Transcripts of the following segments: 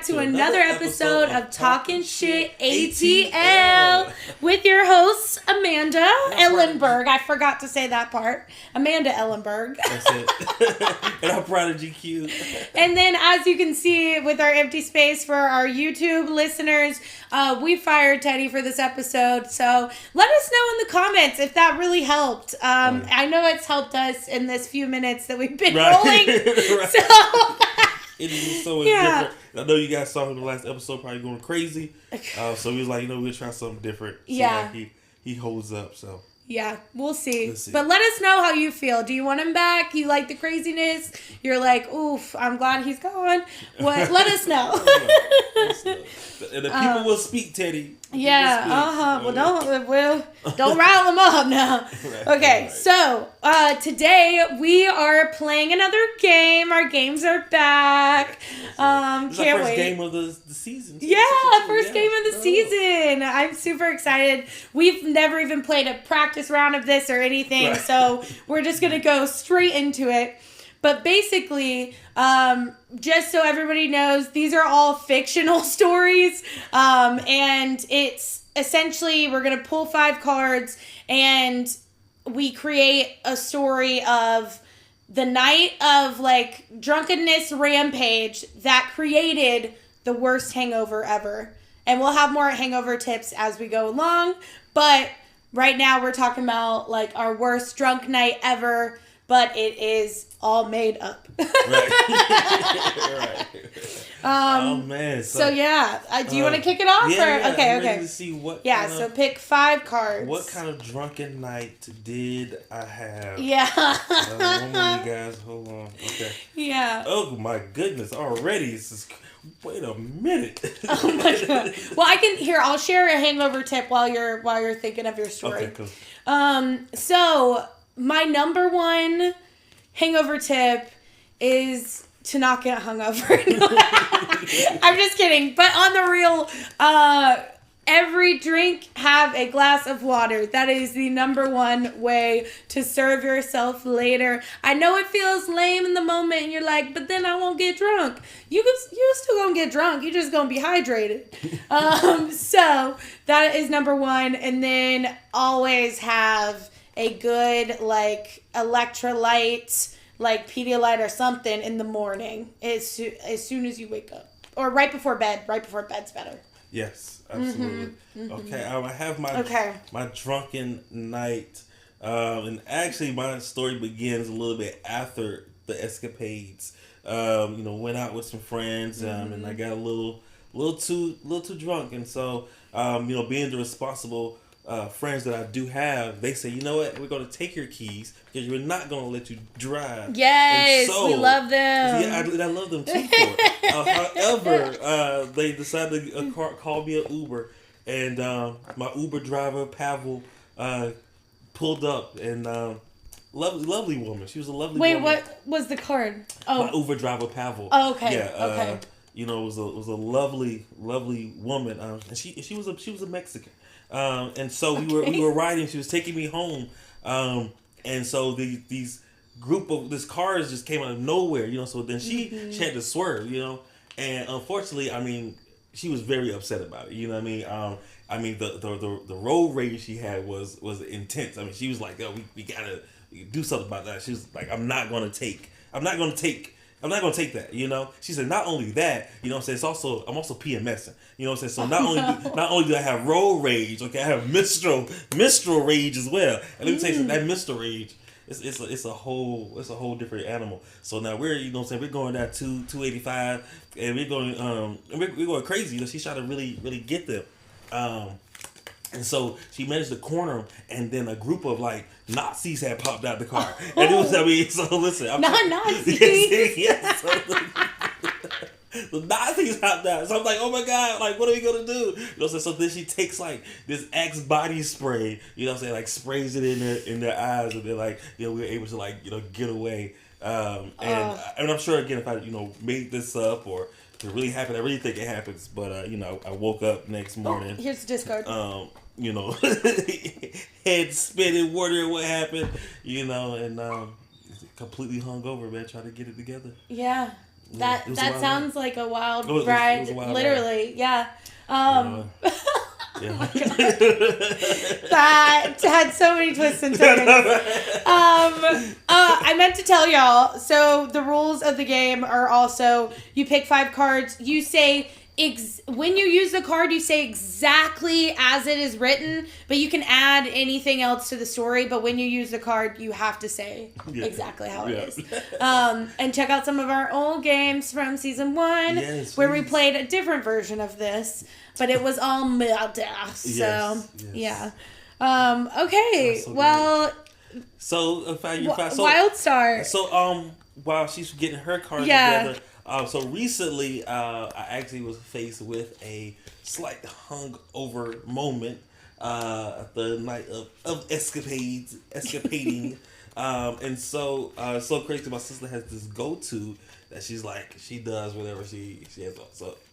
to another episode of Talking Shit ATL with your host, Amanda Ellenberg. I forgot to say that part. Amanda Ellenberg. That's it. And I'm Prodigy Q. And then, as you can see with our empty space for our YouTube listeners, we fired Teddy for this episode. So let us know in the comments if that really helped. I know it's helped us in this few minutes that we've been rolling. Right. So... It is so different. I know you guys saw him in the last episode, probably going crazy. So he was like, we'll try something different. Yeah. Like he holds up, so. Yeah, we'll see. But let us know how you feel. Do you want him back? You like the craziness? You're like, oof, I'm glad he's gone. What? Let us know. And the people will speak, Teddy. Yeah, Well, don't rile them up now. Okay, so today we are playing another game. Our games are back. Can't wait. First game of the season. Yeah, first game of the season. I'm super excited. We've never even played a practice round of this or anything, so we're just gonna go straight into it. But basically, just so everybody knows, these are all fictional stories. And it's essentially, we're going to pull 5 cards and we create a story of the night of drunkenness rampage that created the worst hangover ever. And we'll have more hangover tips as we go along. But right now we're talking about our worst drunk night ever. But it is all made up. Right. Oh, man. So yeah. Do you want to kick it off? Yeah, Okay. I'm ready to see what so pick 5 cards. What kind of drunken night did I have? Yeah. One more, you guys. Hold on. Okay. Yeah. Oh, my goodness. Already. Wait a minute. Oh, my God. Well, I'll share a hangover tip while you're thinking of your story. Okay, cool. So... my number 1 hangover tip is to not get hungover. I'm just kidding. But on the real, every drink, have a glass of water. That is the number 1 way to serve yourself later. I know it feels lame in the moment and you're like, but then I won't get drunk. You're still going to get drunk. You're just going to be hydrated. So that is number 1. And then always have a good, electrolyte, Pedialyte or something in the morning as soon as you wake up. Or right before bed. Right before bed's better. Yes, absolutely. Mm-hmm. Okay, I have my drunken night. And actually, my story begins a little bit after the escapades. Went out with some friends, and I got a little too drunk. And so, being the responsible friends that I do have, they say, you know what, we're going to take your keys because we're not going to let you drive. Yes, we love them. Yeah, I love them too for it. However, they decided to call me an Uber, and my Uber driver, Pavel, pulled up, and lovely woman. She was a lovely woman. Wait, what was the card? Oh, my Uber driver, Pavel. Oh, okay. Yeah, okay. It was a lovely woman, and she was a Mexican. And so we were riding. She was taking me home, and so this cars just came out of nowhere, So then she had to swerve, And unfortunately, she was very upset about it. You know what I mean? The road rage she had was intense. She was like, "Oh, we gotta do something about that." She was like, I'm not gonna take that, She said, not only that, I'm also PMSing, So not only do I have road rage, okay, I have menstrual rage as well. And let me tell you something, that menstrual rage, it's a whole different animal. So now we're going down 285, and we're going crazy. She's trying to really, really get them. And so she managed to corner him, and then a group of Nazis had popped out the car. And it was, so listen. Not Nazis. Yes. So the Nazis hopped out. So I'm like, oh my God, what are we going to do? So then she takes this Axe body spray, sprays it in their eyes, and they're we were able to get away. And I'm sure, again, if I, made this up or if it really happened, I really think it happens. But, I woke up next morning. Oh, here's the discard. Head spinning, wondering what happened, and completely hungover, man, trying to get it together. Yeah. That sounds like a wild It was ride. a wild Literally, ride. yeah. Yeah. That had so many twists and turns. I meant to tell y'all. So the rules of the game are also: you pick 5 cards. You say when you use the card, you say exactly as it is written, but you can add anything else to the story. But when you use the card, you have to say exactly how it is. And check out some of our old games from season 1, where we played a different version of this, but it was all murder. So yeah. Okay. So well. So Wild Start. So while she's getting her cards together. So recently, I actually was faced with a slight hungover moment the night of escapading. And so crazy. My sister has this go-to that she does whenever she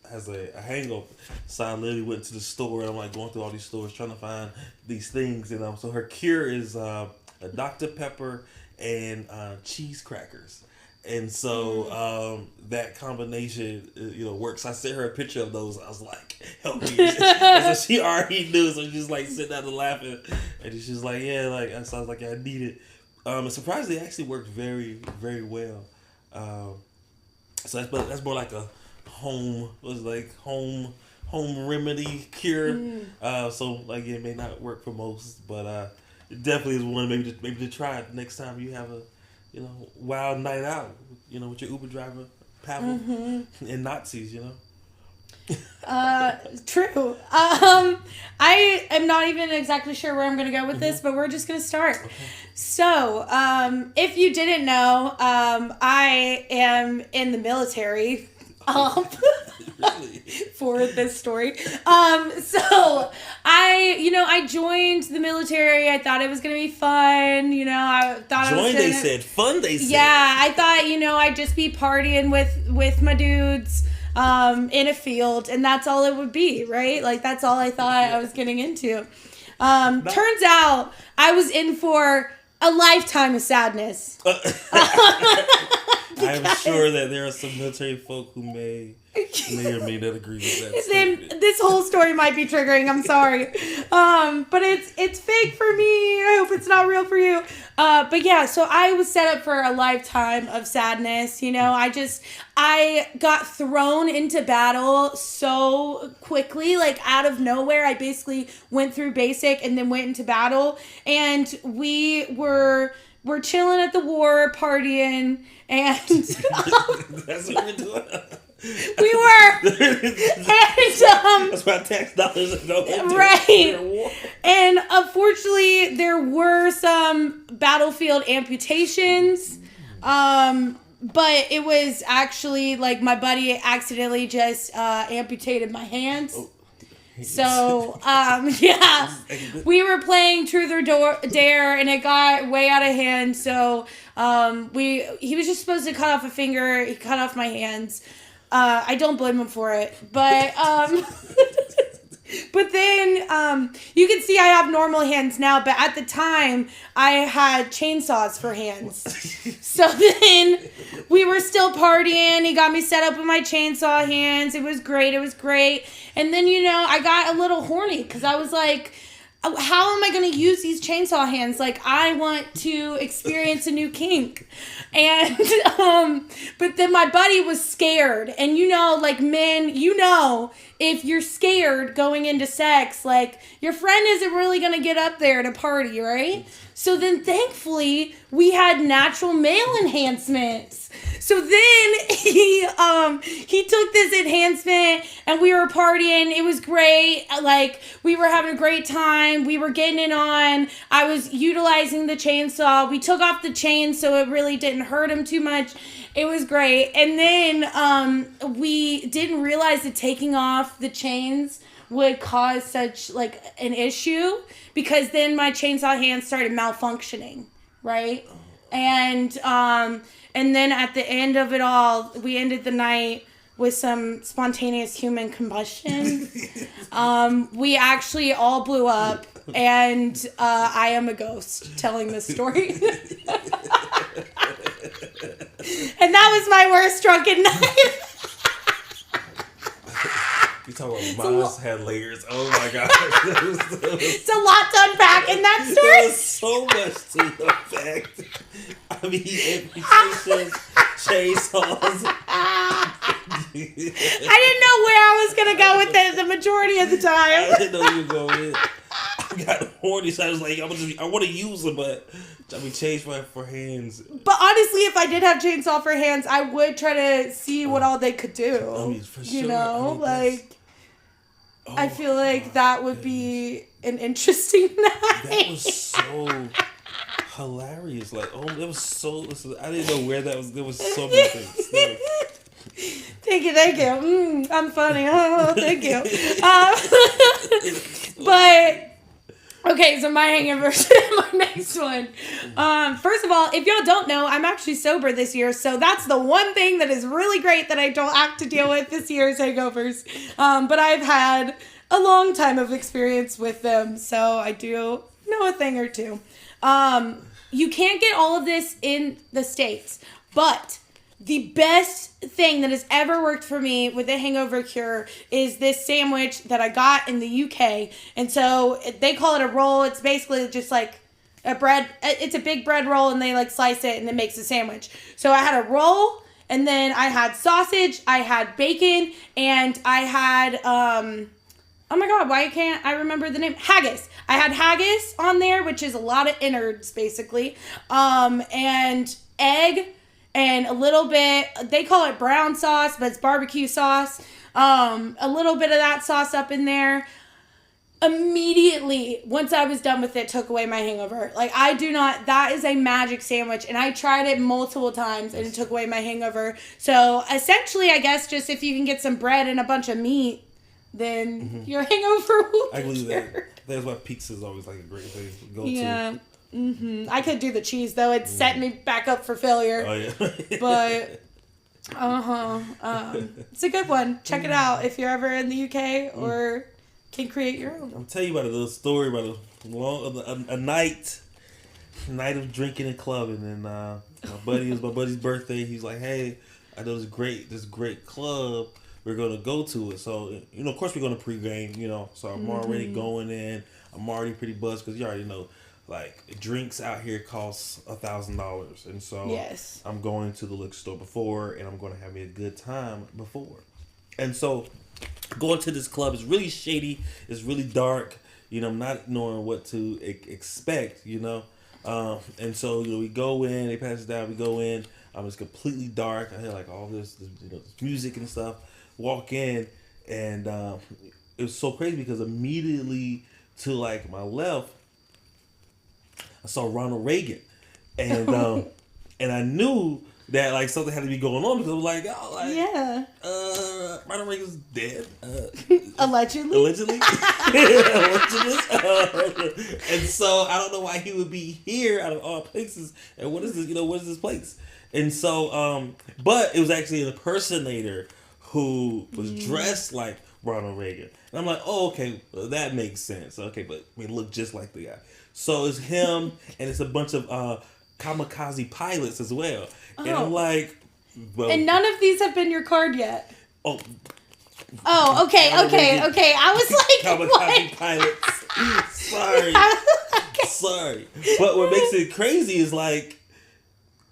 has a hangover. So I literally went to the store and I'm like going through all these stores trying to find these things. And so her cure is a Dr. Pepper and cheese crackers. And so that combination, works. I sent her a picture of those. I was like, "Help me!" And so she already knew. So she's like sitting down and laughing, and she's like, "Yeah, like." So I was like, "I need it." And surprisingly, it actually worked very, very well. So that's more like a home remedy cure. So like it may not work for most, but it definitely is one maybe to try it next time you have a wild night out, with your Uber driver, Pavel, and Nazis, True. I am not even exactly sure where I'm going to go with this, but we're just going to start. Okay. So, if you didn't know, I am in the military. Really? For this story. So I joined the military. I thought it was going to be fun. I thought they said. Fun, they said. Yeah, I thought, I'd just be partying with my dudes in a field, and that's all it would be, right? Like, that's all I thought I was getting into. Turns out I was in for a lifetime of sadness. I'm sure that there are some military folk who may or may not agree with that statement. This whole story might be triggering. I'm sorry, but it's fake for me. I hope it's not real for you. But yeah, so I was set up for a lifetime of sadness. I got thrown into battle so quickly, like out of nowhere. I basically went through basic and then went into battle, and we're chilling at the war, partying, and that's what we're doing. We were, and that's why tax dollars are going right. And unfortunately, there were some battlefield amputations, but it was actually like my buddy accidentally just amputated my hands. Oh. So, we were playing Truth or Dare, and it got way out of hand. So, he was just supposed to cut off a finger. He cut off my hands. I don't blame him for it, but but then you can see I have normal hands now. But at the time, I had chainsaws for hands. So then we were still partying. He got me set up with my chainsaw hands. It was great. And then I got a little horny because I was like, how am I going to use these chainsaw hands? Like, I want to experience a new kink. And, but then my buddy was scared. And like men, if you're scared going into sex, like, your friend isn't really going to get up there to party, right? So then thankfully, we had natural male enhancements. So then he took this enhancement and we were partying. It was great. Like, we were having a great time. We were getting it on. I was utilizing the chainsaw. We took off the chain so it really didn't hurt him too much. It was great. And then we didn't realize that taking off the chains would cause such like an issue, because then my chainsaw hands started malfunctioning, right? And then at the end of it all, we ended the night with some spontaneous human combustion. We actually all blew up, and I am a ghost telling this story. And that was my worst drunken night. You talking about Miles had layers. Oh my god. It's a lot to unpack in that story. There was so much to unpack. I mean, amputations, chainsaws. I didn't know where I was going to go with it the majority of the time. I didn't know you were going with it. I got horny, so I was like, I want to use them, but I mean, change for hands. But honestly, if I did have chainsaw for hands, I would try to see what all they could do. I mean, for sure. You know, I feel like that would be an interesting night. That was so hilarious. Like, it was so. I didn't know where that was. There was so many things. Thank you. I'm funny. Oh, thank you. But okay, so my hangovers, my next one. First of all, if y'all don't know, I'm actually sober this year, so that's the one thing that is really great that I don't have to deal with this year's hangovers. But I've had a long time of experience with them, so I do know a thing or two. You can't get all of this in the States, but the best thing that has ever worked for me with a hangover cure is this sandwich that I got in the UK. And so they call it a roll. It's basically just like a bread. It's a big bread roll, and they like slice it and it makes a sandwich. So I had a roll, and then I had sausage, I had bacon, and I had, oh my God, why can't I remember the name? Haggis. I had haggis on there, which is a lot of innards basically. And egg. And a little bit, they call it brown sauce, but it's barbecue sauce. A little bit of that sauce up in there. Immediately, once I was done with it, took away my hangover. Like, that is a magic sandwich. And I tried it multiple times, and it took away my hangover. So, essentially, I guess just if you can get some bread and a bunch of meat, then your hangover will be cured. That. That's why pizza is always like a great thing to go to. Yeah. I could do the cheese though. It set me back up for failure. Oh yeah. But it's a good one. Check it out if you're ever in the UK or can create your own. I'll tell you about a little story about a night of drinking and clubbing, and my buddy's birthday. He's like, hey, I know this great club. We're gonna go to it. So of course we're gonna pregame. So I'm already going in. I'm already pretty buzzed because you already know. Like, drinks out here cost $1,000, and so yes. I'm going to the liquor store before, and I'm going to have me a good time before. And so going to this club is really shady. It's really dark. Not knowing what to expect. And so we go in. They pass it down. We go in. It's completely dark. I hear like all this music and stuff. Walk in, and it was so crazy because immediately to like my left, I saw Ronald Reagan, and and I knew that like something had to be going on because I was like, Ronald Reagan's dead, allegedly. Allegedly. And so I don't know why he would be here out of all places. And what is this? What is this place? And so, but it was actually an impersonator who was dressed like Ronald Reagan, and I'm like, oh, okay, well, that makes sense. Okay, but he looked just like the guy. So it's him, and it's a bunch of kamikaze pilots as well. And I'm like, well, and none of these have been your card yet. Oh, okay. I was like, kamikaze pilots. Sorry. But what makes it crazy is like,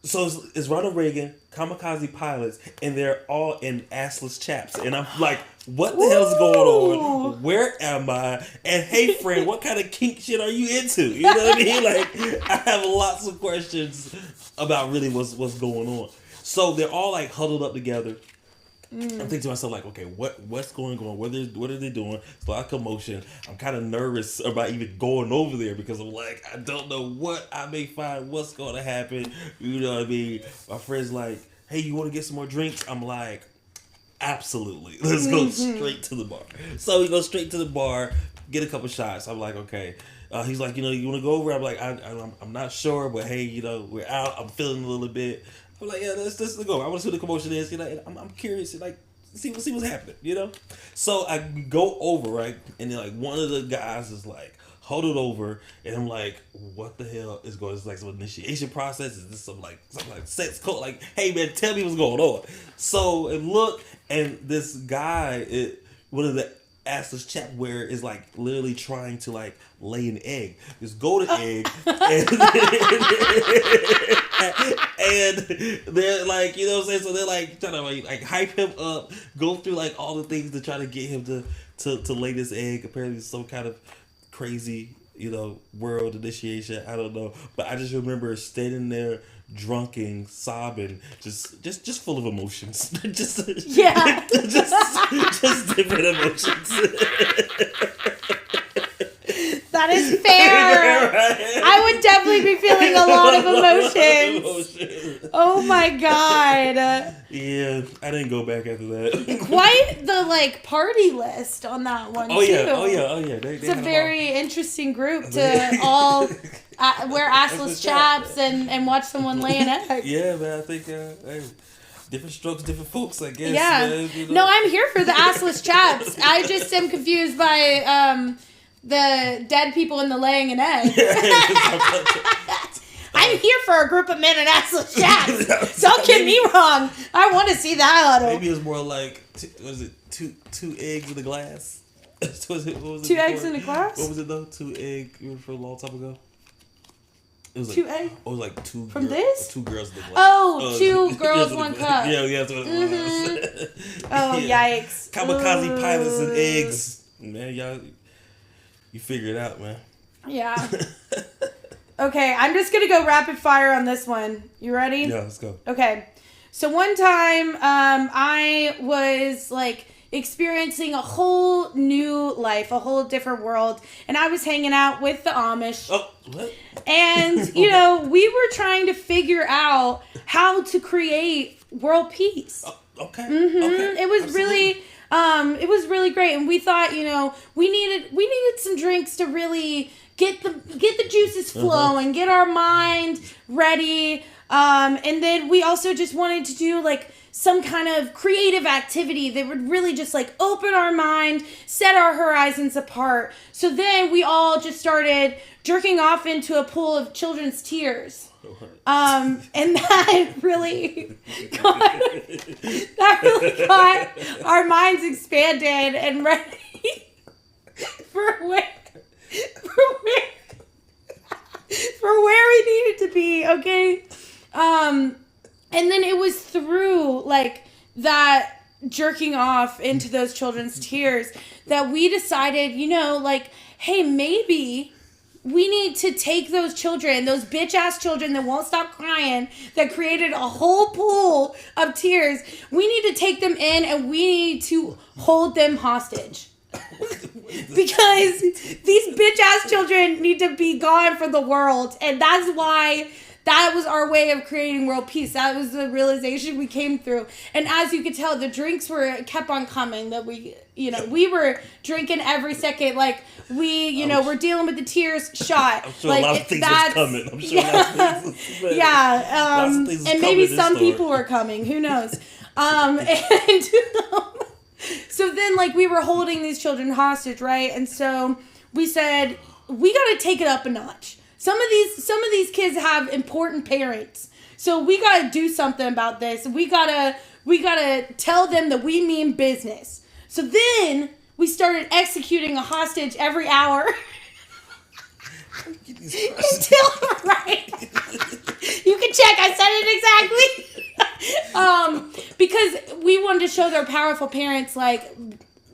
so it's Ronald Reagan, kamikaze pilots, and they're all in assless chaps. And I'm like, what the hell's going on? Where am I? And hey, friend, what kind of kink shit are you into? You know what I mean? Like, I have lots of questions about really what's going on. So they're all like huddled up together. I'm thinking to myself like, okay, what's going on? What are they doing? It's a lot of commotion. I'm kind of nervous about even going over there because I'm like, I don't know what I may find. What's going to happen? You know what I mean? My friend's like, hey, you want to get some more drinks? I'm like, absolutely. Let's go straight to the bar. So we go straight to the bar, get a couple shots. I'm like, okay. He's like, you want to go over? I'm like, I'm not sure, but hey, we're out. I'm feeling a little bit. I'm like, yeah, let's go. I want to see what the commotion is. And I'm curious, like, see what's happening. So I go over, right, and then like one of the guys is like hold it over, and I'm like, what the hell is going on? Is like some initiation process? Is this some like sex code? Like, hey man, tell me what's going on. So and look, and this guy, one of the assless chap where is like literally trying to like lay an egg. Just go to egg and they're like, you know what I'm saying? So they're like trying to like hype him up, go through like all the things to try to get him to lay this egg. Apparently it's some kind of crazy, world initiation. I don't know. But I just remember standing there drunken, sobbing, just full of emotions. just different emotions. That is fair. Right? I would definitely be feeling a lot of emotions. Oh my God. Yeah, I didn't go back after that. Quite the party list on that one too. Oh yeah. It's a very interesting group to all wear assless chaps and watch someone lay an egg. Yeah, man. I think different strokes, different folks. I guess. Yeah. Man, No, I'm here for the assless chaps. I just am confused by the dead people in the laying an egg. I'm here for a group of men in assless chaps. Don't get me wrong. I want to see that huddle. Maybe it was more like, two eggs in a glass? What was it two eggs in a glass? What was it though? 2 egg, for a long time ago? It was like, 2 eggs? It was like two From this? 2 girls in the glass. Oh, 2 girls, 1 cup. Yeah, that's what it was. Oh, yeah. Yikes. Kamikaze pilots and eggs. Man, y'all, you figure it out, man. Yeah. Okay, I'm just going to go rapid fire on this one. You ready? Yeah, let's go. Okay. So one time, I was experiencing a whole new life, a whole different world, and I was hanging out with the Amish. Oh, what? And, we were trying to figure out how to create world peace. Oh, okay. Mm-hmm. Okay. It was it was really great, and we thought, we needed some drinks to really get the juices flowing, get our mind ready, and then we also just wanted to do some kind of creative activity that would really just open our mind, set our horizons apart. So then we all just started jerking off into a pool of children's tears. And that really got our minds expanded and ready for where we needed to be, okay? And then it was through that jerking off into those children's tears that we decided, hey, maybe we need to take those children, those bitch ass children that won't stop crying, that created a whole pool of tears. We need to take them in and we need to hold them hostage. Because these bitch ass children need to be gone from the world. And that's why that was our way of creating world peace. That was the realization we came through. And as you could tell, the drinks kept on coming. That we were drinking every second. We're dealing with the tears shot. I'm sure a lot of things was coming. I'm sure a lot of things was yeah. And maybe some people were coming. Who knows? So then, we were holding these children hostage, right? And so we said, we got to take it up a notch. Some of these kids have important parents. So we got to do something about this. We got to tell them that we mean business. So then we started executing a hostage every hour. Until, right. You can check. I said it exactly. Because we wanted to show their powerful parents,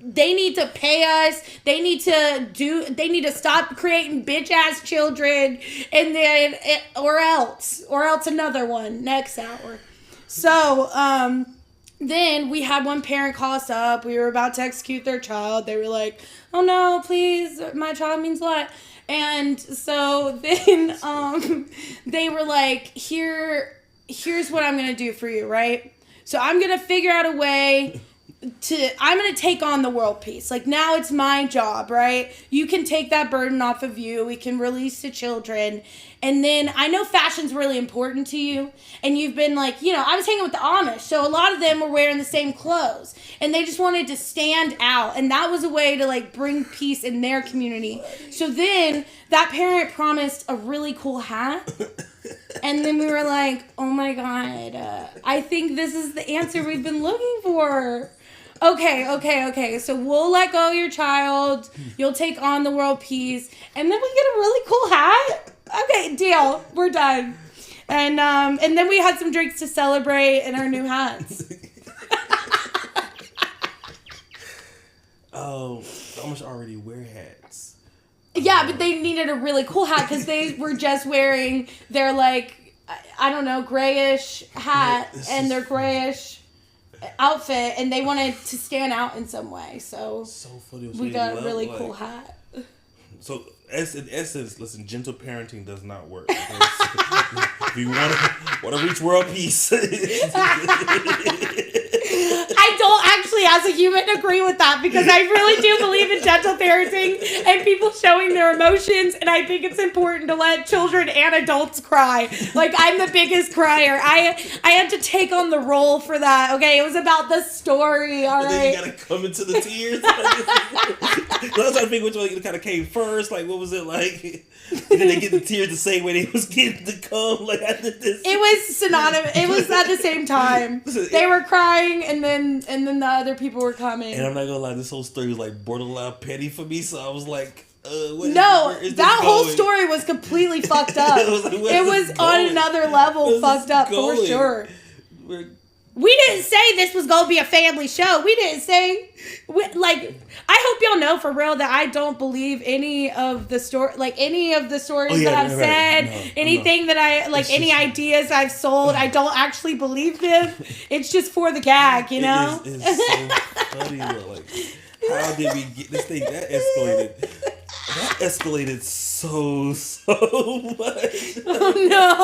they need to pay us. They need to stop creating bitch ass children, and then or else another one next hour. So then we had one parent call us up. We were about to execute their child. They were like, "Oh no, please, my child means a lot." And so then they were like, here's what I'm gonna do for you, right? So I'm gonna figure out a way I'm going to take on the world peace. Like, now it's my job, right? You can take that burden off of you. We can release the children. And then I know fashion's really important to you. And you've been like, you know, I was hanging with the Amish. So a lot of them were wearing the same clothes. And they just wanted to stand out. And that was a way to, like, bring peace in their community. So then that parent promised a really cool hat. And then we were like, oh my God, I think this is the answer we've been looking for. Okay. So we'll let go of your child. You'll take on the world peace. And then we get a really cool hat. Okay, deal. We're done. And then we had some drinks to celebrate in our new hats. Oh, Amish already wear hats. Yeah, but they needed a really cool hat because they were just wearing their, like, I don't know, grayish hat and their grayish outfit, and they wanted to stand out in some way. So funny. We got a really cool hat. So, in essence, listen, gentle parenting does not work. If you want to reach world peace. I don't actually, as a human, agree with that because I really do believe in gentle parenting and people showing their emotions, and I think it's important to let children and adults cry. Like, I'm the biggest crier. I had to take on the role for that. Okay, it was about the story. All right. Then you gotta come into the tears. I was trying to think which one kind of came first. Like, what was it like? And then they get the tears the same way they was getting to come. Like, after this, it was synonymous. It was at the same time. They were crying, and then the other people were coming. And I'm not gonna lie, this whole story was like borderline petty for me. So I was like, that whole story was completely fucked up. It was on another level fucked up for sure. We didn't say this was going to be a family show. We didn't say, I hope y'all know for real that I don't believe any of the stories that I've said, anything that any ideas I've sold. I don't actually believe them. It's just for the gag, you know? It's so funny, though. Like, how did we get this thing? That escalated so much. Oh, no.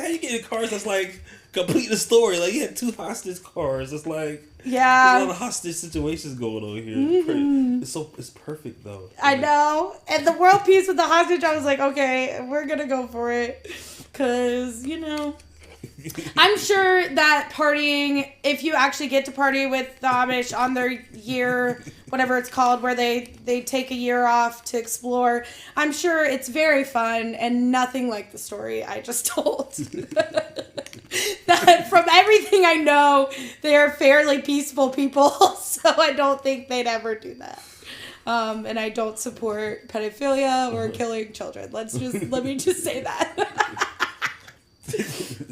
How you get in cars that's like, complete the story. Like, you had 2 hostage cars. It's like, yeah, there's a lot of hostage situations going on here. Mm-hmm. It's perfect though. I know. And the world peace with the hostage, I was like, okay, we're gonna go for it, cause you know, I'm sure that partying, if you actually get to party with the Amish on their year, whatever it's called, where they take a year off to explore, I'm sure it's very fun and nothing like the story I just told. That from everything I know, they are fairly peaceful people, so I don't think they'd ever do that. And I don't support pedophilia or killing children. Let me just say that.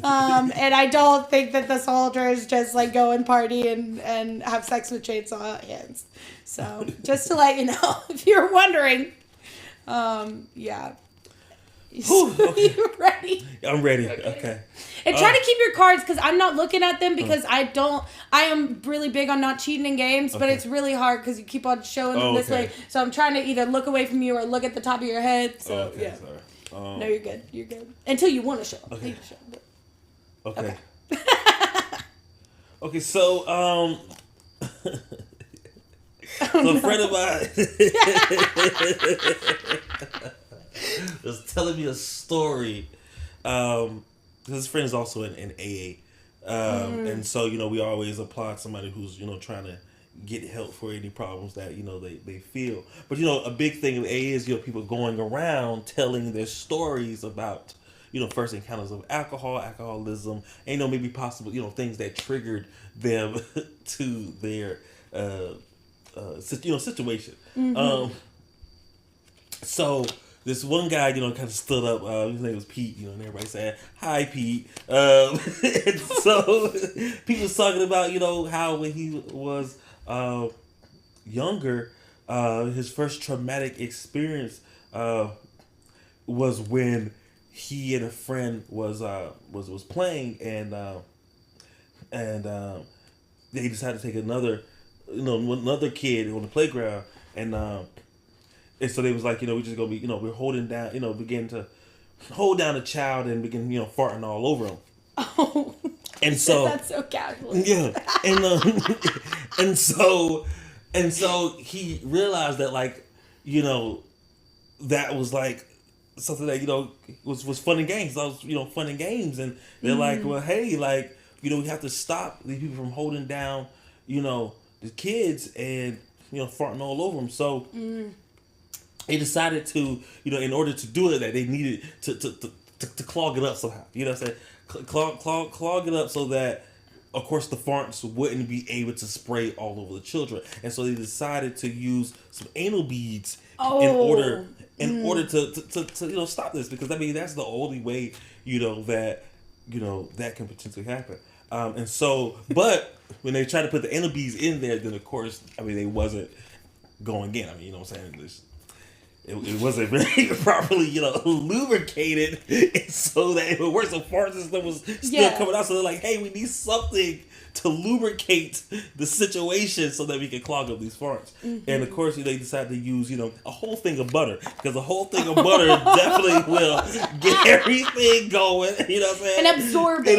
And I don't think that the soldiers just like go and party and have sex with chainsaw hands. So just to let you know, if you're wondering, yeah. Okay. You ready? I'm ready. Okay. And try to keep your cards, because I'm not looking at them because I am really big on not cheating in games, but it's really hard because you keep on showing them this way. So I'm trying to either look away from you or look at the top of your head. So, yeah. Sorry. No, you're good. You're good. Until you want to show them. Okay. Okay. Okay, so, a friend of mine was telling me a story. His friend is also in AA. And so, you know, we always applaud somebody who's, you know, trying to get help for any problems that, you know, they feel. But, you know, a big thing in AA is, you know, people going around telling their stories about, you know, first encounters of alcoholism, and, you know, maybe possible, you know, things that triggered them to their, situation. Mm-hmm. So this one guy, you know, kind of stood up. His name was Pete, you know, and everybody said, "Hi, Pete." And so Pete was talking about, you know, how when he was younger, his first traumatic experience was when he and a friend was playing, and they decided to take another kid on the playground, and so they was like, you know, we're just gonna be, you know, we're holding down, you know, begin to hold down a child and begin, you know, farting all over him. Oh. And so that's so casual. Yeah, and so and so he realized that like that was like something that was fun and games. That was fun and games, and they're like, well, hey, like we have to stop these people from holding down the kids and farting all over them. So they decided to in order to do it that they needed to clog it up somehow. You know what I'm saying? Clog it up so that, of course, the farts wouldn't be able to spray all over the children, and so they decided to use some anal beads in order to stop this, because I mean that's the only way that can potentially happen. And so, but when they tried to put the anal beads in there, then of course, I mean they wasn't going in. I mean, you know what I'm saying? It wasn't very properly, lubricated, and so that it would work. So fart system was still coming out. So they're like, "Hey, we need something to lubricate the situation so that we can clog up these farts." And of course, they decided to use, a whole thing of butter, because a whole thing of butter definitely will get everything going. You know what I'm saying? And absorb it.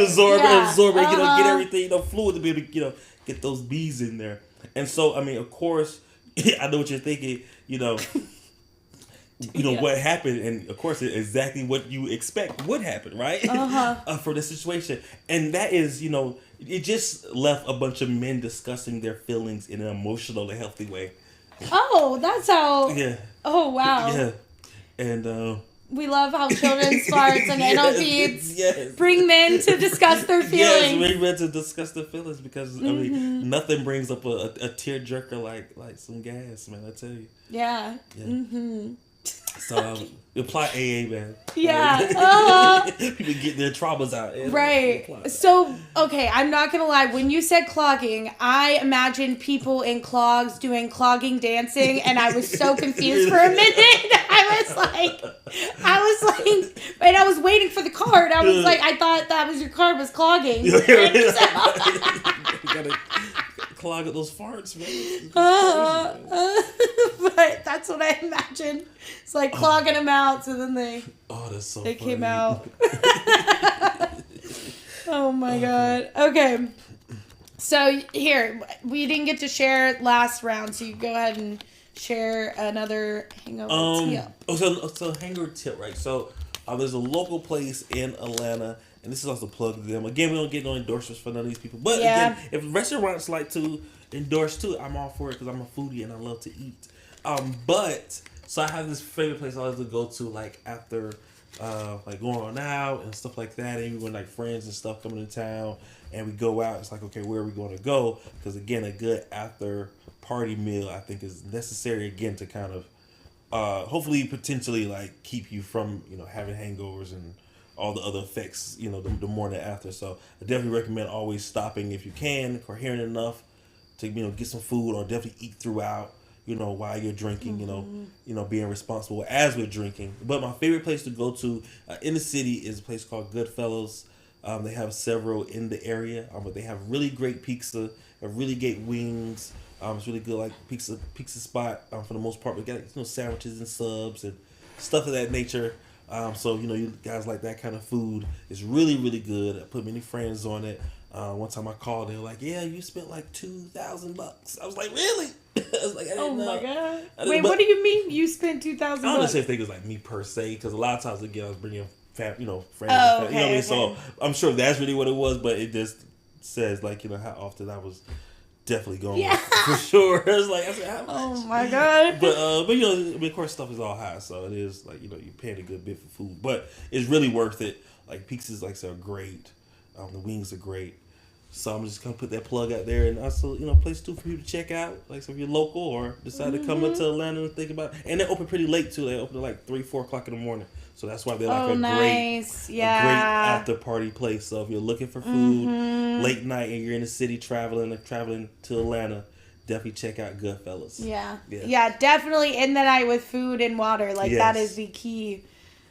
Get everything, fluid to be able to, get those bees in there. And so, I mean, of course, I know what you're thinking. What happened, and of course exactly what you expect would happen, right? For the situation. And that is, it just left a bunch of men discussing their feelings in an emotional and healthy way. Oh, that's how. Yeah. Oh, wow. Yeah. And we love how children's farts and anal beads bring men to discuss their feelings. Yes, bring men to discuss their feelings, because I mean nothing brings up a tearjerker like some gas, man. I tell you. Yeah. So apply AA, man. Yeah. People get their traumas out. Right. So, okay, I'm not going to lie. When you said clogging, I imagined people in clogs doing clogging dancing, and I was so confused for a minute. I was like, and I was waiting for the card. I was like, I thought that was your card was clogging. You gotta clog up those farts, man. But that's what I imagined. It's like clogging them out, so then they that's so they funny. came out. Oh my god. Okay. So here, we didn't get to share last round, so you go ahead and share another hangover tip. So hangover tip, right? So there's a local place in Atlanta, and this is also plugged to them. Again, we don't get no endorsements for none of these people. But again, if restaurants like to endorse too, I'm all for it, because I'm a foodie and I love to eat. So I have this favorite place I like to go to, like after like going on out and stuff like that, and even when like friends and stuff coming to town and we go out, it's like, okay, where are we going to go? Because again, a good after party meal I think is necessary, again, to kind of hopefully potentially like keep you from having hangovers and all the other effects the morning after. So I definitely recommend always stopping if you can, coherent enough to get some food, or definitely eat throughout while you're drinking, being responsible as we're drinking. But my favorite place to go to in the city is a place called Goodfellas. They have several in the area, but they have really great pizza, really great wings. It's really good, like pizza spot for the most part. We got sandwiches and subs and stuff of that nature. So you guys like that kind of food. It's really, really good. I put many friends on it. One time I called, they were like, "Yeah, you spent like $2,000." I was like, "Really?" I was like, "I didn't know." My god! Wait, what do you mean you spent $2,000? I don't necessarily think it was like me per se, because a lot of times again I was bringing friends. Oh, okay, You know what I mean? So I'm sure that's really what it was, but it just says like how often I was definitely going for sure. It's like I said, how much? Oh my god! But I mean, of course, stuff is all high, so it is like you're paying a good bit for food, but it's really worth it. Like pizzas, like I said, are great. The wings are great. So I'm just gonna put that plug out there, and also place too for you to check out. Like so if you're local or decide to come into Atlanta and think about it. And they're open pretty late too. They open at like 3-4 o'clock in the morning. So that's why they're like a great after party place. So if you're looking for food late night and you're in the city traveling to Atlanta, definitely check out Goodfellas. Yeah, definitely end the night with food and water. Like that is the key.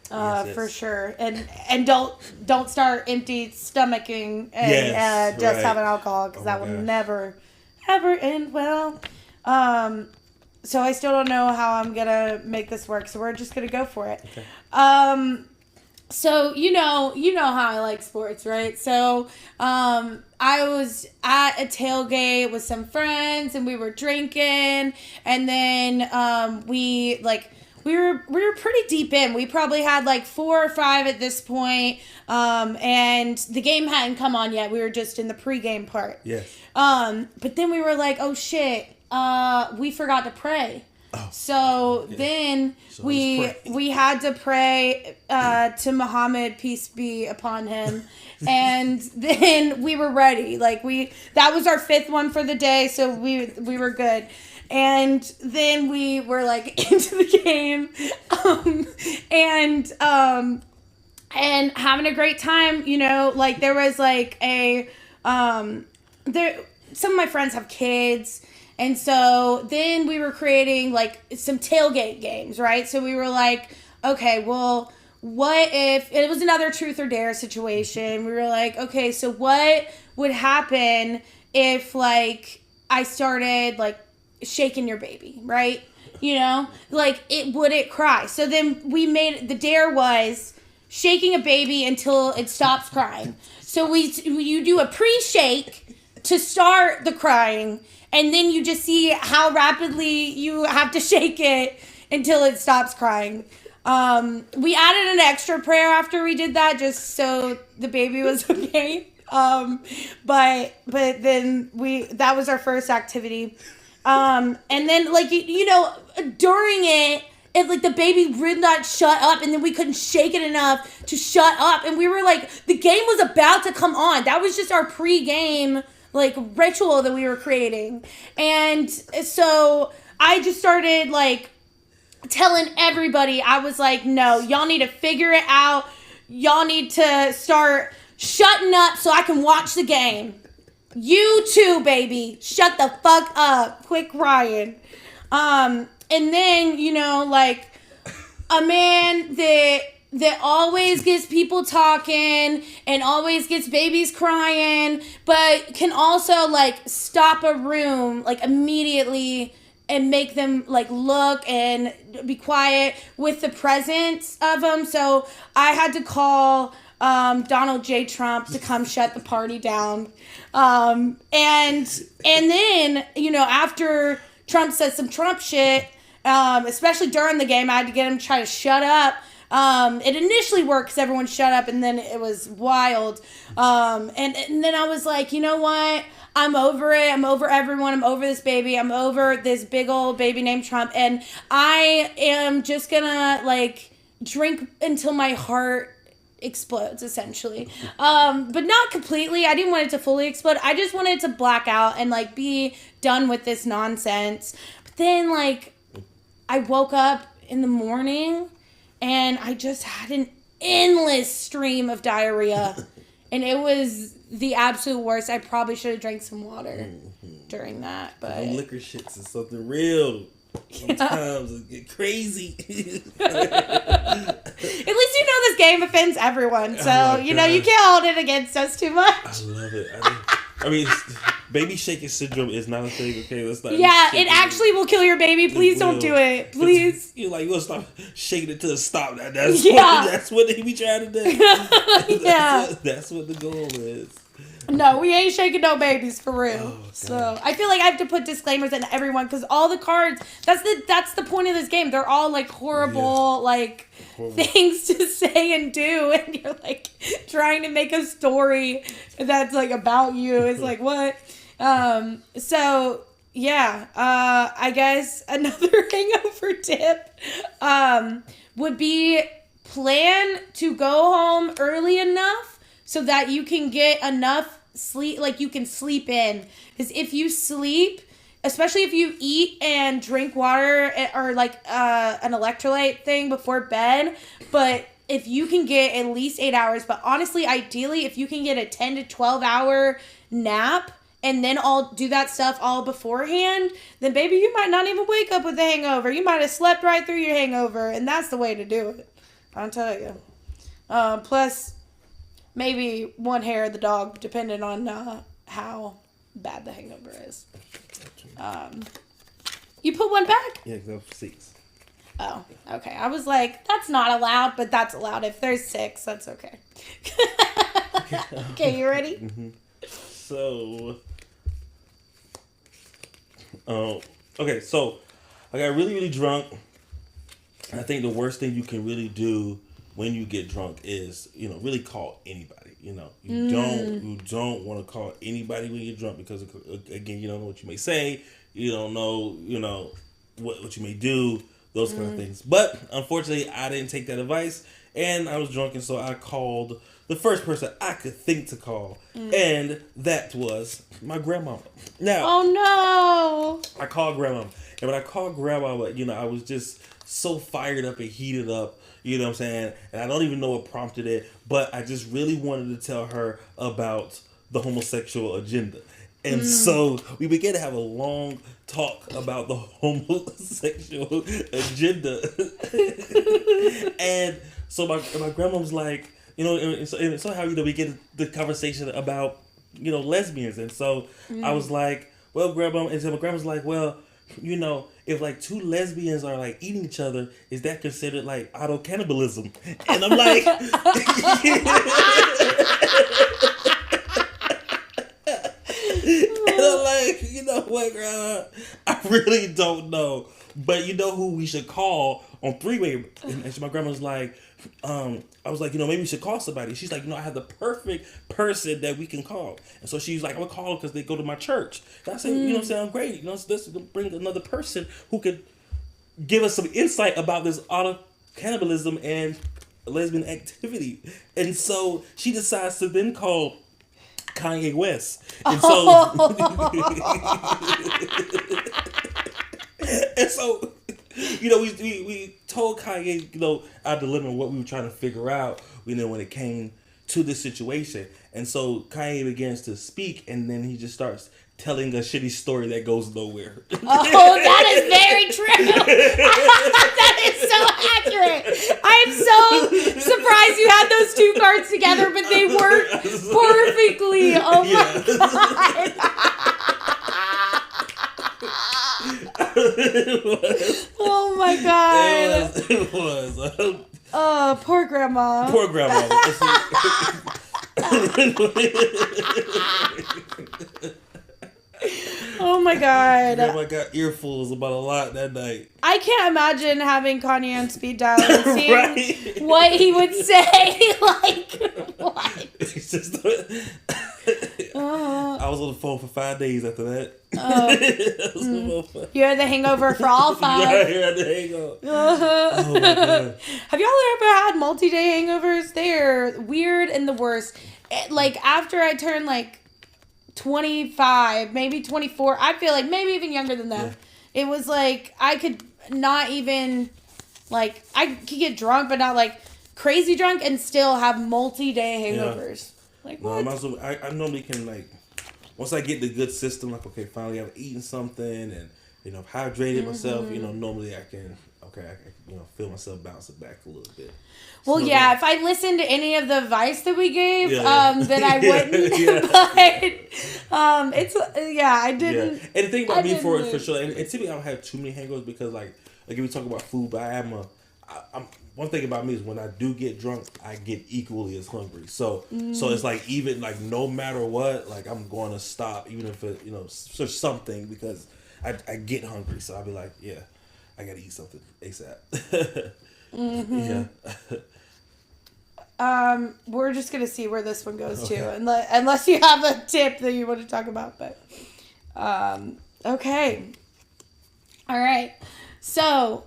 For sure, and don't start empty stomaching and just having alcohol, because that will never ever end well. So I still don't know how I'm gonna make this work, so we're just gonna go for it. Okay. So you know how I like sports, right? So I was at a tailgate with some friends, and we were drinking, and then we were pretty deep in. We probably had like 4 or 5 at this point, and the game hadn't come on yet. We were just in the pregame part. Yes. But then we were like, oh shit, we forgot to pray. Oh. So then we had to pray to Muhammad, peace be upon him, and then we were ready. Like that was our 5th one for the day, so we were good. And then we were like into the game, and having a great time. You know, like there was like some of my friends have kids. And so then we were creating like some tailgate games, right? So we were like, okay, well, what if it was another truth or dare situation? We were like, okay, so what would happen if like I started like shaking your baby, right? You know, like would it cry? So then we made the dare was shaking a baby until it stops crying. So you do a pre-shake to start the crying. And then you just see how rapidly you have to shake it until it stops crying. We added an extra prayer after we did that, just so the baby was okay. But then that was our first activity. And then like you know during it like the baby would not shut up, and then we couldn't shake it enough to shut up, and we were like the game was about to come on. That was just our pre-game like ritual that we were creating. And so I just started like telling everybody, I was like, no, y'all need to figure it out. Y'all need to start shutting up so I can watch the game. You too, baby. Shut the fuck up. Quit crying. And then, you know, like a man that always gets people talking and always gets babies crying, but can also like stop a room like immediately and make them like look and be quiet with the presence of them. So I had to call Donald J. Trump to come shut the party down. And then, you know, after Trump said some Trump shit, especially during the game, I had to get him to try to shut up. It initially worked because everyone shut up, and then it was wild. And then I was like, you know what? I'm over it. I'm over everyone. I'm over this baby. I'm over this big old baby named Trump. And I am just gonna like drink until my heart explodes, essentially. But not completely. I didn't want it to fully explode. I just wanted to black out and like be done with this nonsense. But then like I woke up in the morning and I just had an endless stream of diarrhea. And it was the absolute worst. I probably should have drank some water during that. But liquor shits is something real. Sometimes it get crazy. At least you know this game offends everyone. So, you know, you can't hold it against us too much. I love it. I mean baby shaking syndrome is not a thing, okay? Let's not. Yeah, it actually will kill your baby. Please don't do it. Please. You're like, you'll stop shaking it till it stops. That's what they be trying to do. That's what the goal is. No, we ain't shaking no babies for real. Oh, so I feel like I have to put disclaimers in everyone because all the cards. That's the point of this game. They're all like horrible things to say and do, and you're like trying to make a story that's like about you. It's like what? So yeah. I guess another hangover tip would be plan to go home early enough so that you can get enough sleep, like you can sleep in. Because if you sleep, especially if you eat and drink water or like an electrolyte thing before bed, but if you can get at least 8 hours, but honestly, ideally, if you can get a 10 to 12 hour nap and then all do that stuff all beforehand, then baby, you might not even wake up with a hangover. You might have slept right through your hangover, and that's the way to do it. I'll tell you. Plus, maybe one hair of the dog, depending on how bad the hangover is. You put one back? Yeah, because 6. Oh, okay. I was like, that's not allowed, but that's allowed. If there's 6, that's okay. Okay, you ready? Mm-hmm. So, okay, so I got really, really drunk. I think the worst thing you can really do when you get drunk is, really call anybody. You don't want to call anybody when you're drunk because, again, you don't know what you may say. You don't know, what you may do, those kind of things. But unfortunately, I didn't take that advice, and I was drunk, and so I called the first person I could think to call, and that was my grandmama. Now, oh no! I called grandmama, and when I called grandmama, I was just so fired up and heated up. You know what I'm saying? And I don't even know what prompted it, but I just really wanted to tell her about the homosexual agenda. And so we began to have a long talk about the homosexual agenda. And so my grandma was like, and somehow, we get the conversation about, lesbians. And so I was like, well, grandma, and so my grandma's like, well, if like 2 lesbians are like eating each other, is that considered like auto cannibalism? And I'm like, and I'm like, you know what, grandma? I really don't know. But you know who we should call on 3-way? And my grandma was like, I was like, maybe we should call somebody. She's like, I have the perfect person that we can call. And so she's like, I'm going to call them because they go to my church. And I said, you know what I'm saying? I'm great. So let's bring another person who could give us some insight about this auto cannibalism and lesbian activity. And so she decides to then call Kanye West. And so... and so... we told Kanye, our dilemma, what we were trying to figure out, when it came to this situation. And so Kanye begins to speak, and then he just starts telling a shitty story that goes nowhere. Oh, that is very true. That is so accurate. I am so surprised you had those 2 cards together, but they worked perfectly. Oh my God. Oh my God. It was. Oh, poor grandma. Poor grandma. Oh my God. Grandma got earfuls about a lot that night. I can't imagine having Kanye on speed dial and seeing right? what he would say. Like, what? It's just... I was on the phone for 5 days after that. You had the hangover for all 5. Yeah, I had the hangover. Oh my God. Have y'all ever had multi-day hangovers? They're weird and the worst. Like, after I turned, 25, maybe 24, I feel like maybe even younger than that. Yeah. It was like, I could not even, I could get drunk, but not, crazy drunk and still have multi-day hangovers. Yeah. What? No, I normally can, once I get the good system, okay, finally I've eaten something and, I've hydrated myself, normally I can feel myself bouncing back a little bit. Well, so, if I listened to any of the advice that we gave, then I wouldn't. But I didn't. Yeah. And the thing about me for sure, and typically I don't have too many hangovers because if we talk about food, but I'm one thing about me is when I do get drunk, I get equally as hungry. So it's even no matter what, I'm going to stop even if it for something because I get hungry. So I'll be like, yeah, I got to eat something ASAP. Yeah. We're just gonna see where this one goes to, unless you have a tip that you want to talk about. But, okay, all right. So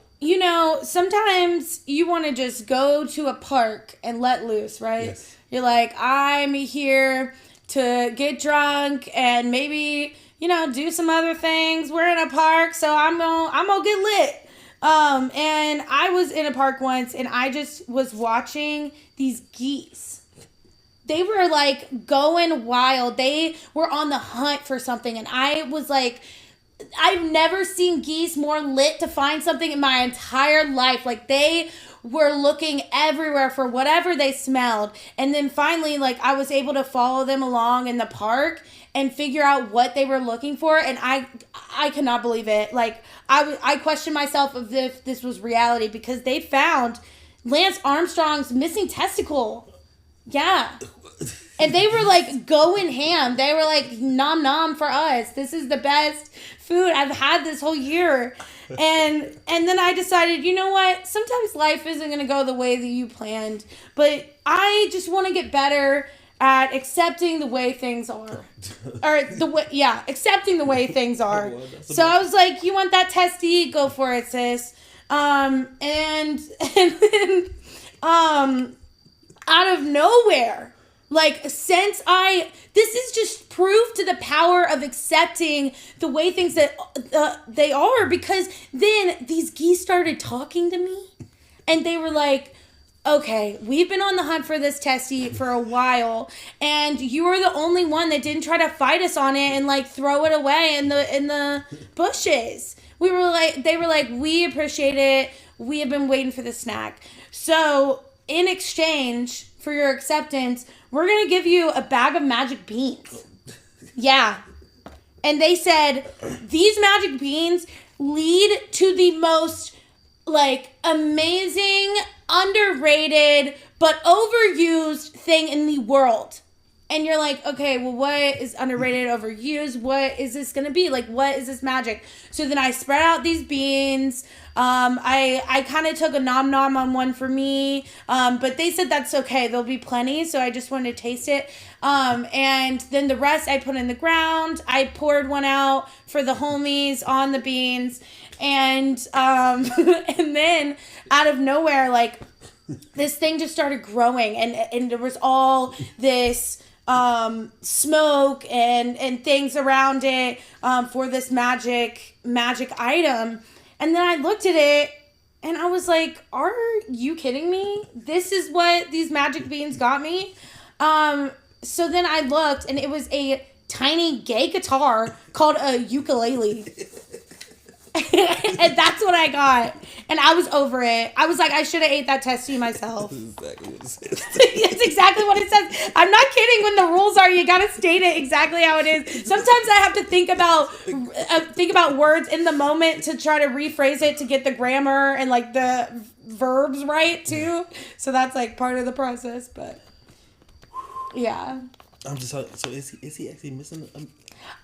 sometimes you want to just go to a park and let loose, right? Yes. You're like, I'm here to get drunk and maybe do some other things. We're in a park, so I'm gonna get lit. And I was in a park once and I just was watching these geese. They were going wild. They were on the hunt for something. And I was like, I've never seen geese more lit to find something in my entire life. They were looking everywhere for whatever they smelled. And then finally, like, I was able to follow them along in the park and figure out what they were looking for. And I could not believe it. Like, I questioned myself if this was reality, because they found Lance Armstrong's missing testicle. Yeah. And they were like going ham. They were like, nom nom for us. This is the best food I've had this whole year. And then I decided, you know what? Sometimes life isn't going to go the way that you planned. But I just want to get better at accepting the way things are. Accepting the way things are. So I was like, you want that testy? Go for it, sis. And then out of nowhere, like, this is just proof to the power of accepting the way things that they are, because then these geese started talking to me, and they were like, okay, we've been on the hunt for this testy for a while, and you were the only one that didn't try to fight us on it and, like, throw it away in the bushes. They were like, we appreciate it. We have been waiting for the snack. So in exchange for your acceptance, we're going to give you a bag of magic beans. Yeah. And they said, these magic beans lead to the most, like, amazing, underrated, but overused thing in the world. And you're like, okay, well, what is underrated, overused? What is this going to be? Like, what is this magic? So then I spread out these beans. I kind of took a nom nom on one for me. But they said that's okay. There'll be plenty. So I just wanted to taste it. And then the rest I put in the ground. I poured one out for the homies on the beans. And, and then out of nowhere, like, this thing just started growing, and there was all this smoke and things around it for this magic item. And then I looked at it and I was like, are you kidding me? This is what these magic beans got me? So then I looked, and it was a tiny gay guitar called a ukulele. And that's what I got. And I was over it. I was like, I should have ate that testy myself. It's exactly what it says. I'm not kidding. When the rules are, you gotta state it exactly how it is. Sometimes I have to think about words in the moment to try to rephrase it to get the grammar and, like, the verbs right too. So that's, like, part of the process. But yeah. I'm just so is he actually missing?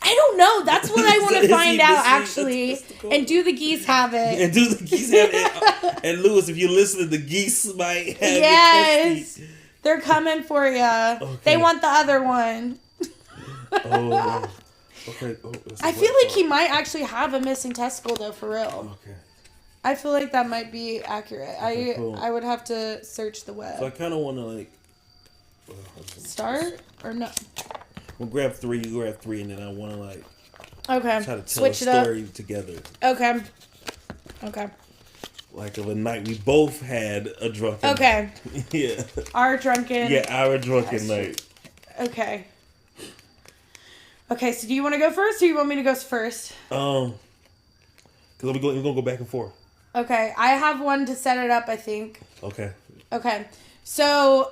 I don't know. That's what I want to find out, actually. And do the geese have it? And do the geese have it? And Lewis, if you listen, the geese might have it. Yes. They're coming for you. Okay. They want the other one. Oh. Okay. Oh, I feel like he might actually have a missing testicle, though, for real. Okay. I feel like that might be accurate. Okay, cool. I would have to search the web. So I kind of want to, like... Start? Or no? We'll grab 3, you grab 3, and then I want to, like, okay, try to tell switch a story together. Okay. Like of a night we both had a drunken night. Yeah. Our drunken night. Okay. Okay, so do you want to go first, or you want me to go first? Because we're going to go back and forth. Okay, I have one to set it up, I think. Okay. So,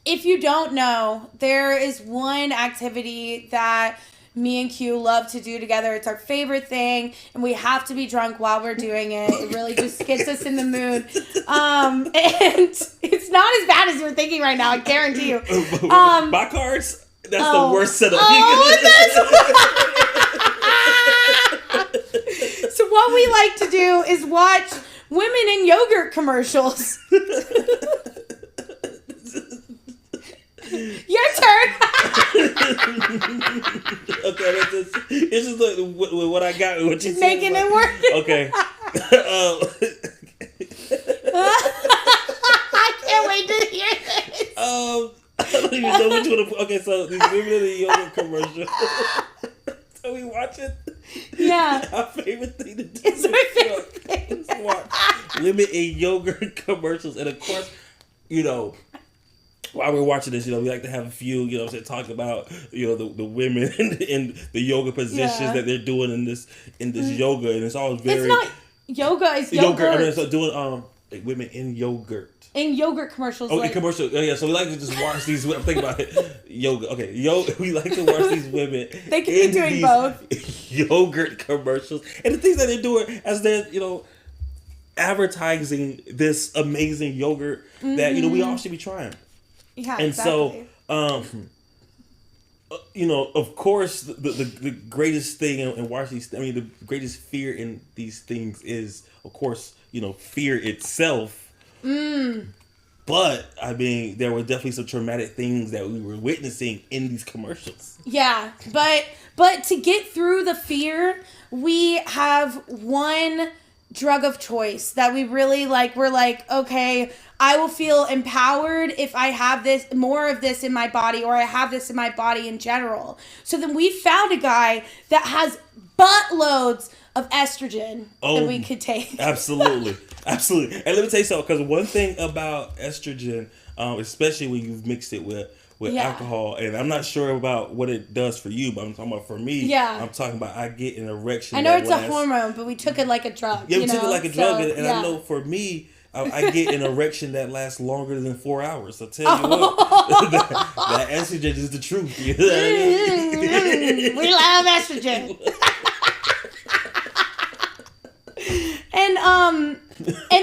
if you don't know, there is one activity that me and Q love to do together. It's our favorite thing, and we have to be drunk while we're doing it. It really just gets us in the mood. And it's not as bad as you're thinking right now, I guarantee you. My cards, that's the worst setup. So what we like to do is watch women in yogurt commercials. Your turn. Okay, it's just like what I got. What you making it work. Okay. I can't wait to hear this. I don't even know which one. Okay, so these women in the yoga commercial. So we watch it. Yeah. Our favorite thing to do. It's my favorite thing. Watch women in yogurt commercials, and of course, you know. While we're watching this, you know, we like to have a few, you know, talk about, you know, the women in the yoga positions that they're doing in this yoga, and it's all very. It's not yoga. It's yogurt. I mean, so doing women in yogurt. In yogurt commercials. Oh, in commercials. Oh, yeah. So we like to just watch these. I'm thinking about it. Yoga. Okay. We like to watch these women. They can be doing both. Yogurt commercials. And the things that they're doing as they're, advertising this amazing yogurt that, we all should be trying. Yeah, and exactly. So, of course, the greatest thing in watching these, the greatest fear in these things is, of course, fear itself. But there were definitely some traumatic things that we were witnessing in these commercials. Yeah, but to get through the fear, we have one drug of choice that we really like. We're like, okay, I will feel empowered if I have this, more of this in my body, or I have this in my body in general. So then we found a guy that has buttloads of estrogen that we could take. Absolutely. Absolutely. And let me tell you something, because one thing about estrogen, especially when you've mixed it with alcohol, and I'm not sure about what it does for you, but I'm talking about for me, I'm talking about I get an erection. I know it's a hormone, but we took it like a drug. Yeah, we took it like a drug, and I know for me, I get an erection that lasts longer than 4 hours. So tell you what, that estrogen is the truth. You know what I mean? We love estrogen. And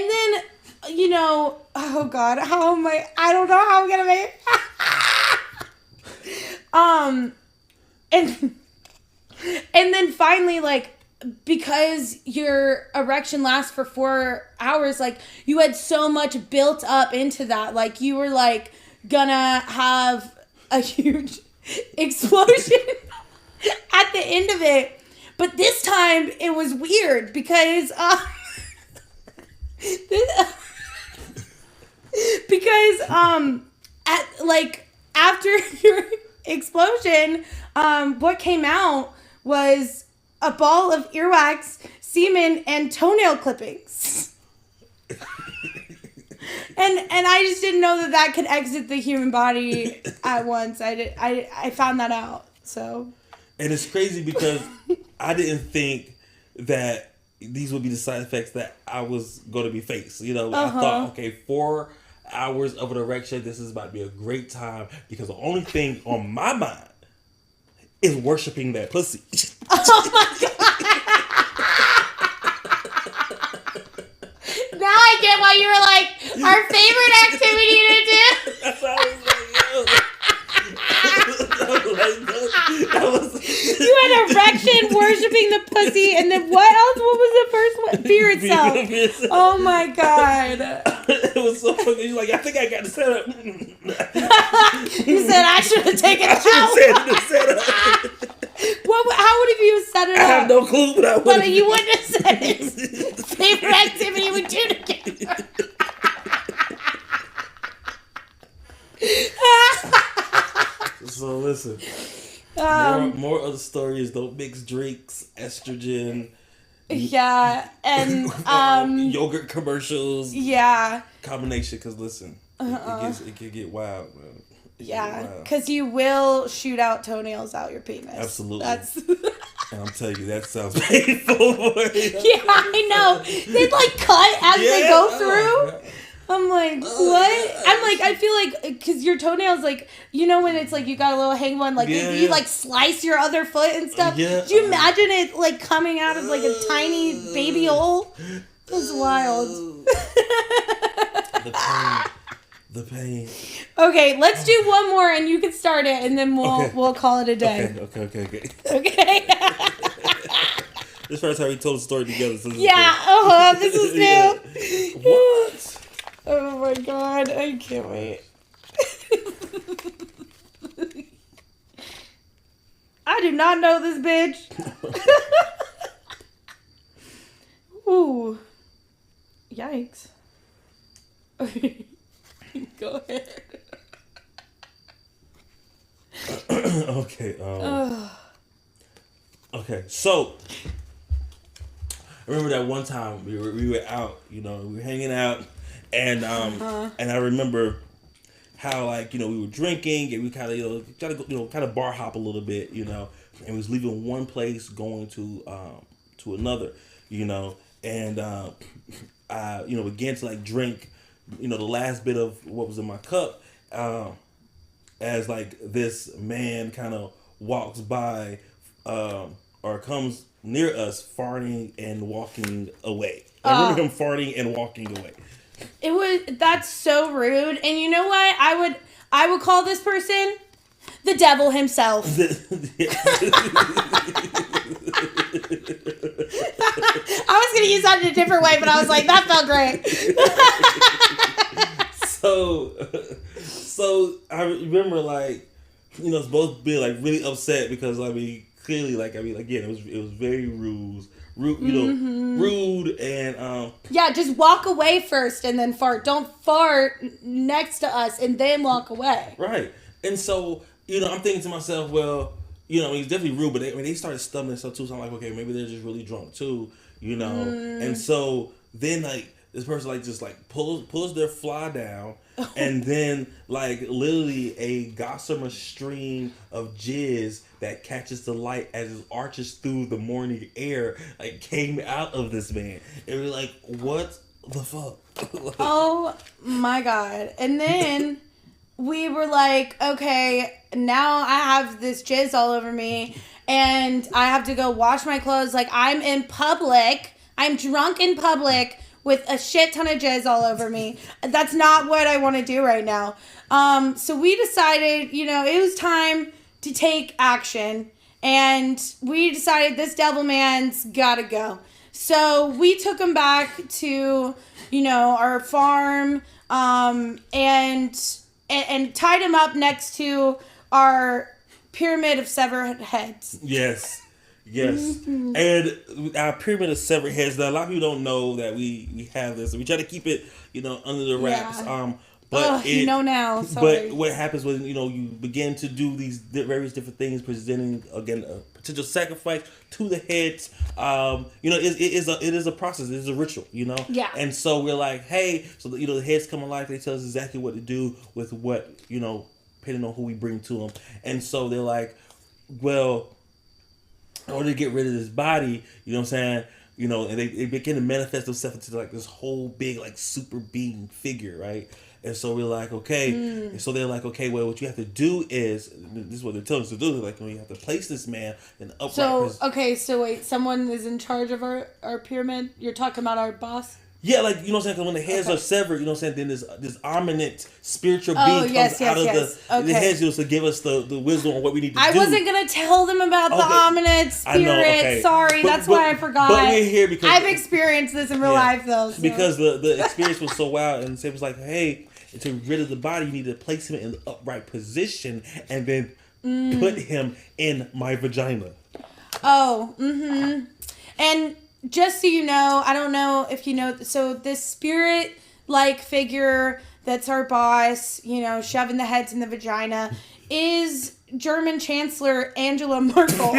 then, oh God, I don't know how I'm gonna make it. And then finally, because your erection lasts for 4 hours, you had so much built up into that, you were gonna have a huge explosion at the end of it. But this time it was weird because after your explosion, what came out was a ball of earwax, semen, and toenail clippings. And I just didn't know that could exit the human body at once. I found that out. So. And it's crazy because I didn't think that these would be the side effects that I was going to be faced. I thought, okay, 4 hours of an erection, this is about to be a great time, because the only thing on my mind is worshiping that pussy. Oh my God. Now I get why you were like, our favorite activity to do. That's how I was like, yo. You had erection, worshiping the pussy, and then what else? What was the first one? Fear itself. Oh my God. It was so fucking. You're like, I think I got the setup. You said I should have taken it out. I should have set the setup. How would you set it up? I have no clue, but I would. But you wouldn't have said it. Favorite activity we do together. So listen, more of the stories. Don't mix drinks, estrogen. Yeah, and yogurt commercials. Yeah, combination. Because listen, it can get wild, man. Yeah, because you will shoot out toenails out your penis. Absolutely. And I'm telling you, that sounds painful. Yeah, I know. They cut as they go through. I'm like, what? I'm like, I feel like, because your toenails, when it's you got a little hang one, you slice your other foot and stuff. Yeah. Do you imagine it coming out of a tiny baby hole? It's wild. The pain. Okay, let's do one more and you can start it and then we'll call it a day. Okay. Okay. This first time we told the story together. So this is new. What? Oh my God, I can't wait. I do not know this bitch. Ooh. Yikes. Okay. Go ahead. Okay. Okay, so I remember that one time we were out, we were hanging out, and and I remember how we were drinking and we kind of kind of bar hop a little bit, and we was leaving one place going to another, and I began to like drink, the last bit of what was in my cup, as like this man kind of walks by, or comes near us, farting and walking away. I remember him farting and walking away. That's so rude. And you know what? I would call this person the devil himself. I was going to use that in a different way, but I was like, that felt great. So I remember like, us both being like really upset because clearly again, it was very rude, and yeah, just walk away first and then fart. Don't fart next to us and then walk away. Right. And so, I'm thinking to myself, well, he's definitely rude, but they started stumbling stuff too. So I'm like, okay, maybe they're just really drunk too, And so then like this person like just like pulls their fly down, and then like literally a gossamer stream of jizz that catches the light as it arches through the morning air like came out of this man. And we're like, what the fuck? Oh my God. And then we were like, okay, now I have this jizz all over me and I have to go wash my clothes. Like, I'm in public. I'm drunk in public with a shit ton of jizz all over me. That's not what I want to do right now. So we decided, it was time to take action. And we decided this devil man's got to go. So we took him back to, our farm, and tied him up next to our pyramid of severed heads. Yes. And our pyramid of severed heads. Now, a lot of people don't know that we have this. We try to keep it, under the wraps. Yeah. But now. Sorry. But what happens when you begin to do these various different things, presenting again a potential sacrifice to the heads. It is a process. It is a ritual. Yeah. And so we're like, hey, so the heads come alive. They tell us exactly what to do with what depending on who we bring to them. And so they're like, well, in order to get rid of this body, you know what I'm saying? And they begin to manifest themselves into like this whole big like super being figure, right? And so we're like, okay. And so they're like, okay, well, what you have to do is, this is what they're telling us to do. They're like, you have to place this man in the upright position. So wait, someone is in charge of our pyramid? You're talking about our boss? Yeah, like, what I'm saying? Because when the heads are severed, what I'm saying? Then this ominous spiritual being comes out of the heads to give us the wisdom on what we need to do. I wasn't going to tell them about the ominous spirit. I know, okay. Sorry, that's why I forgot. But we're here because I've experienced this in real life, though. So. Because the experience was so wild, and it was like, hey, to get rid of the body, you need to place him in the upright position and then put him in my vagina. Oh, And just so you know, I don't know if you know, so this spirit-like figure that's our boss, shoving the heads in the vagina, is German Chancellor Angela Merkel.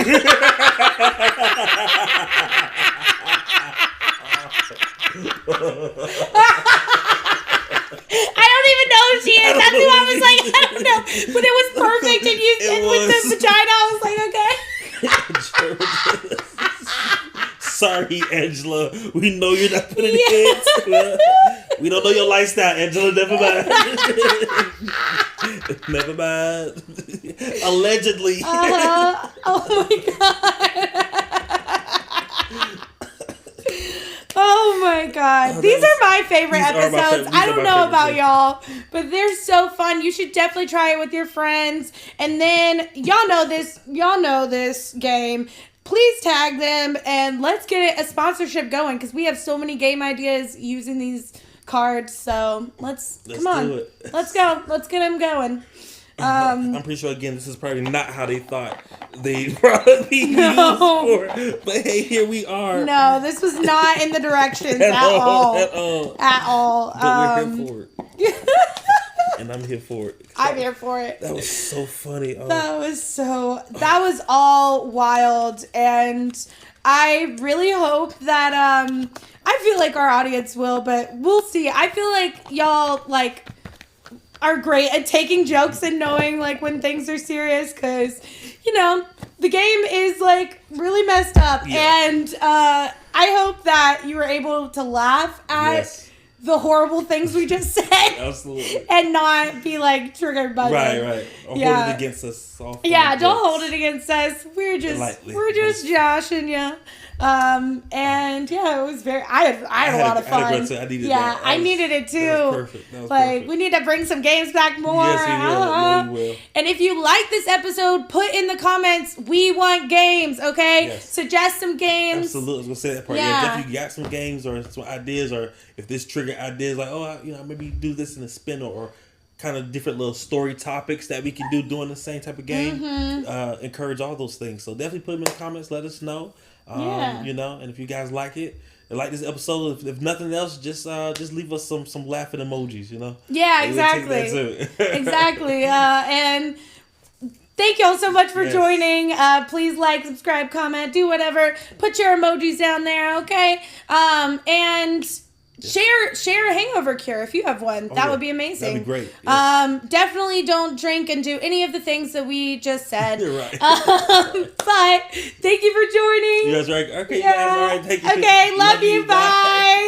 I don't even know if she is. That's who I was like, I don't know. But it was perfect. And with the vagina, I was like, okay. Sorry, Angela. We know you're not putting kids. We don't know your lifestyle, Angela. Never mind. Never mind. Allegedly. Oh my God. Oh my God. These are my favorite episodes. I don't know about y'all, but they're so fun. You should definitely try it with your friends. And then y'all know this game. Please tag them and let's get a sponsorship going because we have so many game ideas using these cards. So let's come on. Do it. Let's go. Let's get them going. I'm pretty sure, again, this is probably not how they thought they probably used for. But hey, here we are. No, this was not in the directions at all. At all. But we're here for it. And I'm here for it. I'm here for it. That was so funny. Oh. That was all wild. And I really hope that, I feel like our audience will, but we'll see. I feel like y'all, are great at taking jokes and knowing when things are serious because the game is really messed up and I hope that you were able to laugh at the horrible things we just said. Absolutely. And not be like triggered by them. Right. Or hold it against us. Don't hold it against us. We're just joshing you. And yeah, it was I had a lot of fun. I needed that. I needed it too. That was perfect. Like, we need to bring some games back more. Yes, we will. Yeah, we will. And if you like this episode, put in the comments, we want games, okay? Yes. Suggest some games. Absolutely. I was going to say that part. Yeah, if you got some games or some ideas, or if this trigger ideas, like, maybe do this in a spin or kind of different little story topics that we can do doing the same type of game. Encourage all those things. So definitely put them in the comments. Let us know. And if you guys like it, like this episode, if nothing else, just leave us some laughing emojis, Yeah, exactly. Exactly. And thank y'all so much for joining. Please like, subscribe, comment, do whatever. Put your emojis down there, okay? And share a hangover cure if you have one. That would be amazing. That'd be great. Yes. Definitely don't drink and do any of the things that we just said. You're right. But thank you for joining. Yes, right. Okay, guys. All right. Thank you. Okay, love you. Bye.